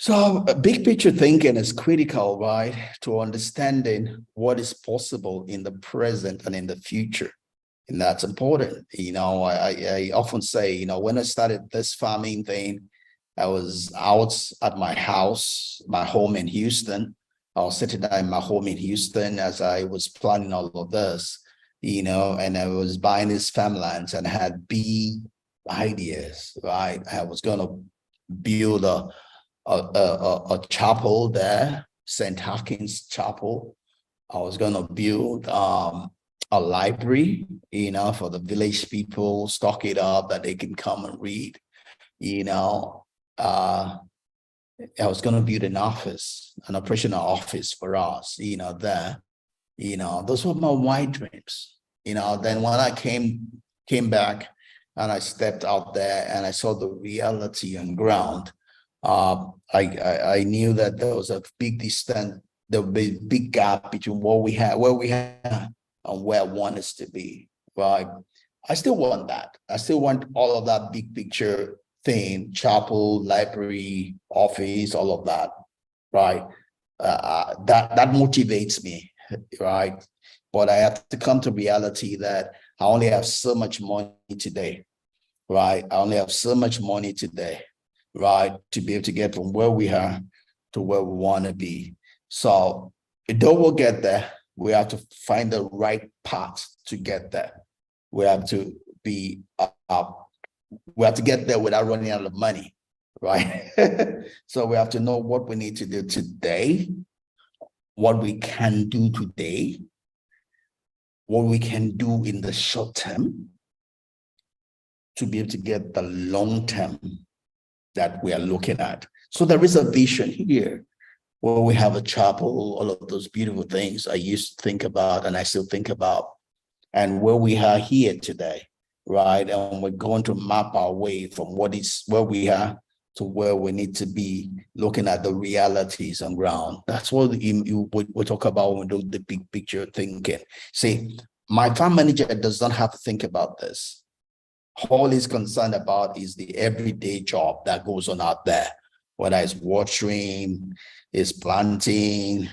So big picture thinking is critical, right, to understanding what is possible in the present and in the future. And that's important. I often say, when I started this farming thing, I was out at my house, my home in Houston. I was sitting there in my home in Houston as I was planning all of this, and I was buying these farmlands and I had big ideas, right? I was going to build a chapel there, St. Akin's Chapel. I was going to build a library, for the village people, stock it up that they can come and read. Uh, I was going to build an operational office for us, there. Those were my wide dreams. Then when I came back and I stepped out there and I saw the reality on ground, I knew that there was a big distance, there would be a big gap between where we had and where I want us to be. Right. I still want that. I still want all of that big picture thing, chapel, library, office, all of that. Right. That motivates me. Right. But I have to come to reality that I only have so much money today. Right. I only have so much money today, right, to be able to get from where we are to where we want to be. So though we'll get there, we have to find the right path to get there. We have to be we have to get there without running out of money, right? So we have to know what we need to do today, what we can do today, what we can do in the short term to be able to get the long term that we are looking at. So there is a vision here where we have a chapel, all of those beautiful things I used to think about and I still think about, and where we are here today, right? And we're going to map our way from where we are to where we need to be, looking at the realities on ground. That's what we talk about when we do the big picture thinking. See, my farm manager does not have to think about this. All he's concerned about is the everyday job that goes on out there, whether it's watering, it's planting,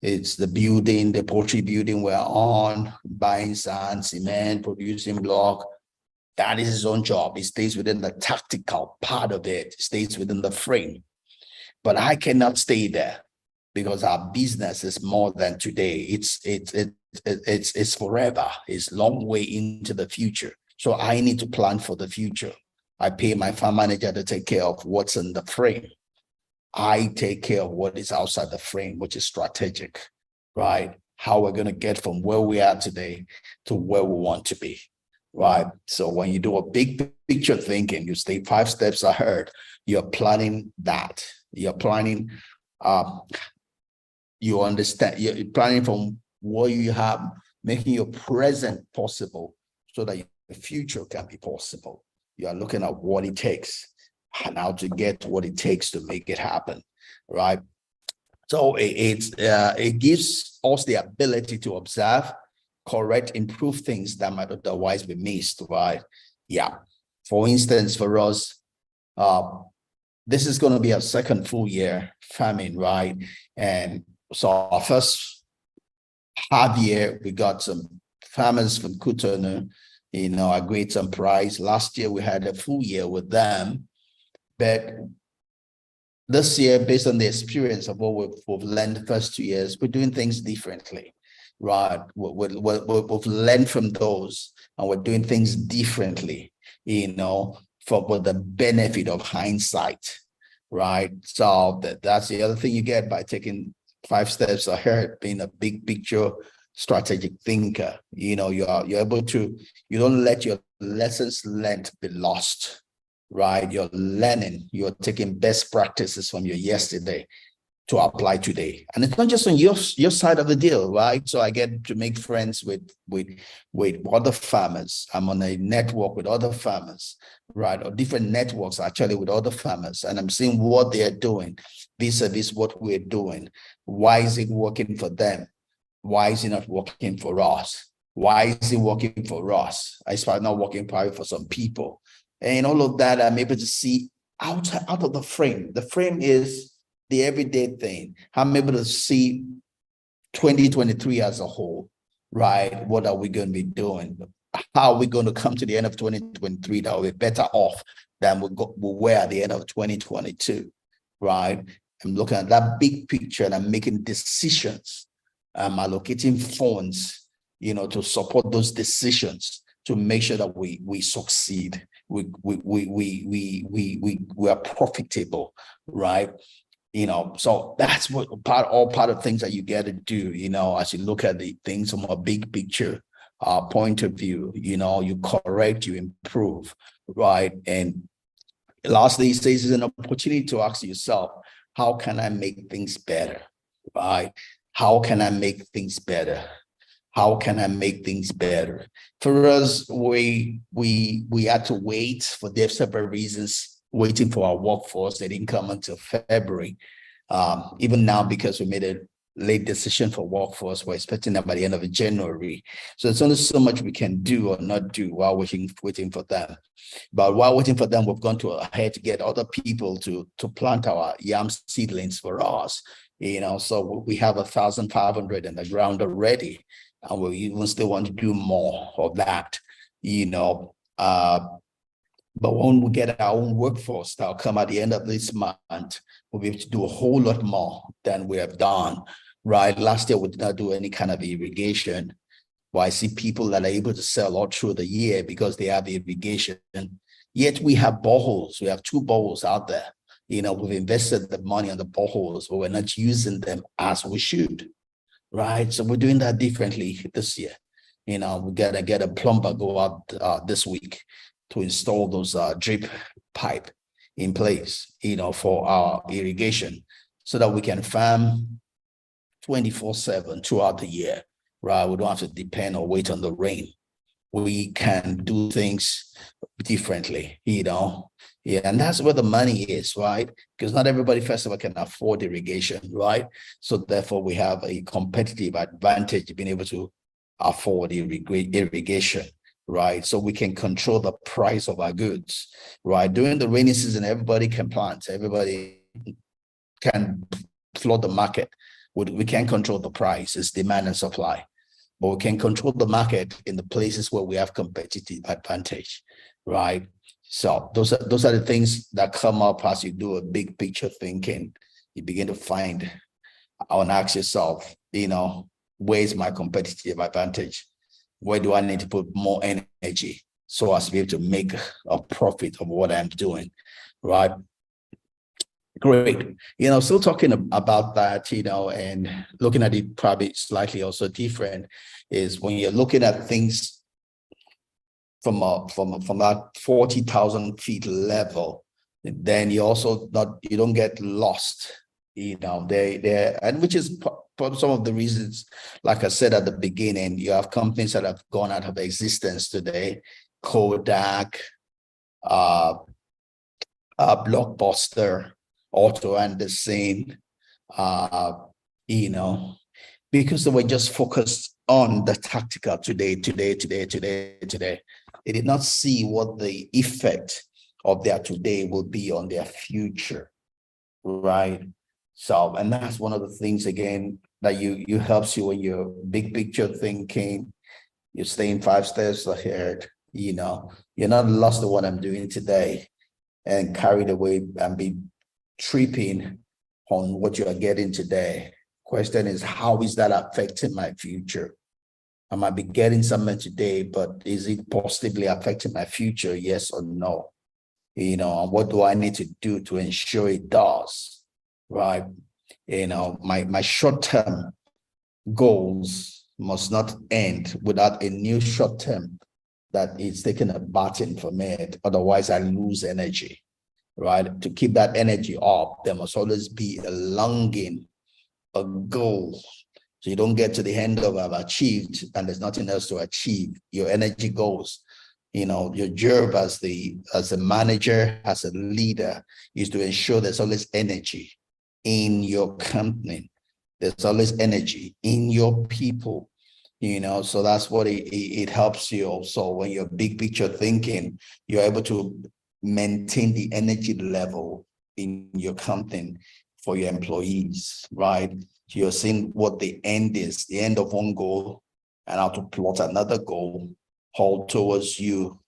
it's the building, the poultry building we're on, buying sand, cement, producing block. That is his own job. He stays within the tactical part of it, stays within the frame. But I cannot stay there because our business is more than today. It's forever. It's long way into the future. So I need to plan for the future. I pay my farm manager to take care of what's in the frame. I take care of what is outside the frame, which is strategic, right? How we're going to get from where we are today to where we want to be, right? So when you do a big picture thinking, you stay 5 steps ahead, you're planning that. You're planning, you understand, you're planning from what you have, making your present possible so that the future can be possible. You are looking at what it takes and how to get what it takes to make it happen, right? So it gives us the ability to observe, correct, improve things that might otherwise be missed, right? Yeah. For instance, for us, this is going to be our second full year farming, right? And so our first half year, we got some farmers from Cotonou, agreed some price. Last year, we had a full year with them. But this year, based on the experience of what we've learned the first 2 years, we're doing things differently, right? We've learned from those and we're doing things differently, for the benefit of hindsight, right? So that's the other thing you get by taking 5 steps ahead, being a big picture strategic thinker. You're able to, you don't let your lessons learned be lost, right? You're learning, you're taking best practices from your yesterday to apply today. And it's not just on your side of the deal, right? So I get to make friends with other farmers. I'm on a network with other farmers, right? Or different networks actually with other farmers. And I'm seeing what they're doing vis-a-vis what we're doing. Why is it working for them? Why is it not working for us? Why is it working for us? It's probably not working probably for some people. And all of that, I'm able to see out of the frame. The frame is the everyday thing. I'm able to see 2023 as a whole, right? What are we going to be doing? How are we going to come to the end of 2023 that we're better off than we were at the end of 2022, right? I'm looking at that big picture and I'm making decisions. I'm allocating funds, to support those decisions, to make sure that we succeed. We are profitable, right? So that's what all part of things that you get to do, as you look at the things from a big picture point of view. You correct, you improve, right? And lastly, it says it's an opportunity to ask yourself, how can I make things better, right? How can I make things better? How can I make things better? For us, we had to wait for several reasons, waiting for our workforce. They didn't come until February. Even now, because we made a late decision for workforce, we're expecting that by the end of January. So there's only so much we can do or not do while waiting for them. But while waiting for them, we've gone ahead to get other people to plant our yam seedlings for us. So we have 1,500 in the ground already, and we even still want to do more of that. But when we get our own workforce that'll come at the end of this month, we'll be able to do a whole lot more than we have done, right? Last year, we did not do any kind of irrigation. Well, I see people that are able to sell all through the year because they have irrigation. Yet we have boreholes. We have 2 boreholes out there. We've invested the money on the boreholes, but we're not using them as we should, right? So we're doing that differently this year. We gotta get a plumber go out this week to install those drip pipe in place, for our irrigation, so that we can farm 24/7 throughout the year, right? We don't have to depend or wait on the rain. We can do things differently, Yeah, and that's where the money is, right? Because not everybody, first of all, can afford irrigation, right? So therefore, we have a competitive advantage being able to afford irrigation, right? So we can control the price of our goods, right? During the rainy season, everybody can plant, everybody can flood the market. We can't control the price, it's demand and supply, but we can control the market in the places where we have competitive advantage, right? So those are the things that come up as you do a big picture thinking. You begin to find and ask yourself, where's my competitive advantage? Where do I need to put more energy so as to be able to make a profit of what I'm doing, right? Great. Still talking about that, and looking at it probably slightly also different, is when you're looking at things from that 40,000 feet level, then you don't get lost, and which is some of the reasons, like I said at the beginning, you have companies that have gone out of existence today, Kodak, Blockbuster, Otto Anderson, because they were just focused on the tactical today. They did not see what the effect of their today will be on their future, right? So, and that's one of the things, again, that you helps you when you're big picture thinking. You're staying 5 steps ahead. You're not lost to what I'm doing today and carried away and be tripping on what you are getting today. Question is, how is that affecting my future? I might be getting something today, but is it positively affecting my future? Yes or no? And what do I need to do to ensure it does? Right? My short-term goals must not end without a new short-term that is taking a baton from it. Otherwise, I lose energy. Right? To keep that energy up, there must always be a longing, a goal. So you don't get to the end of I've achieved and there's nothing else to achieve. Your energy goes. Your job as a manager, as a leader, is to ensure there's always energy in your company. There's always energy in your people. So that's what it helps you also when you're big picture thinking, you're able to maintain the energy level in your company for your employees, right? You're seeing what the end is, the end of one goal, and how to plot another goal, all towards you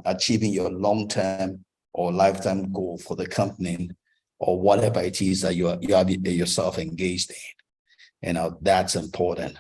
achieving your long-term or lifetime goal for the company, or whatever it is that you have yourself engaged in. That's important.